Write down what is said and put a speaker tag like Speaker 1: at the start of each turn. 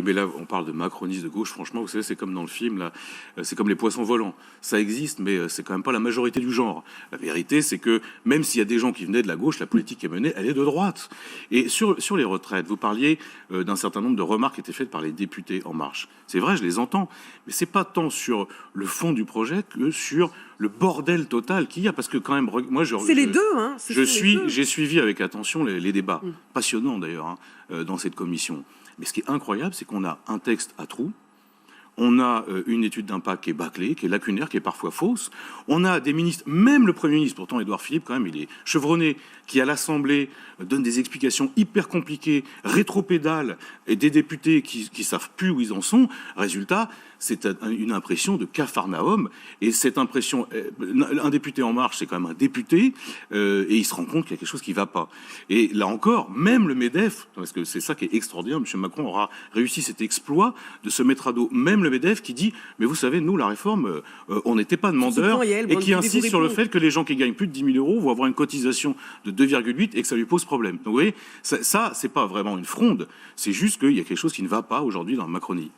Speaker 1: mais là, on parle de macronistes de gauche. Franchement, vous savez, c'est comme dans le film, là, c'est comme les poissons volants. Ça existe, mais c'est quand même pas la majorité du genre. La vérité, c'est que même s'il y a des gens qui venaient de la gauche, la politique qui est menée, elle est de droite. Et sur les retraites, vous parliez d'un certain nombre de remarques qui étaient faites par les députés En Marche. C'est vrai, je les entends, mais c'est pas tant sur le fond du projet que sur le bordel total qu'il y a, parce que quand même, moi,
Speaker 2: c'est les deux, hein.
Speaker 1: J'ai suivi avec attention les débats, passionnants d'ailleurs, hein, dans cette commission. Mais ce qui est incroyable, c'est qu'on a un texte à trous, on a une étude d'impact qui est bâclée, qui est lacunaire, qui est parfois fausse. On a des ministres, même le Premier ministre, pourtant Édouard Philippe, quand même, il est chevronné, qui à l'Assemblée donne des explications hyper compliquées, rétropédales, et des députés qui savent plus où ils en sont. Résultat, c'est une impression de Capharnaüm. Et cette impression, un député En Marche, c'est quand même un député, et il se rend compte qu'il y a quelque chose qui ne va pas. Et là encore, même le MEDEF, parce que c'est ça qui est extraordinaire, M. Macron aura réussi cet exploit de se mettre à dos, même le MEDEF qui dit, mais vous savez, nous, la réforme, on n'était pas demandeurs, et qui insiste sur le fait que les gens qui gagnent plus de 10 000 euros vont avoir une cotisation de 2,8 et que ça lui pose problème. Donc vous voyez, ça c'est pas vraiment une fronde, c'est juste qu'il y a quelque chose qui ne va pas aujourd'hui dans la Macronie.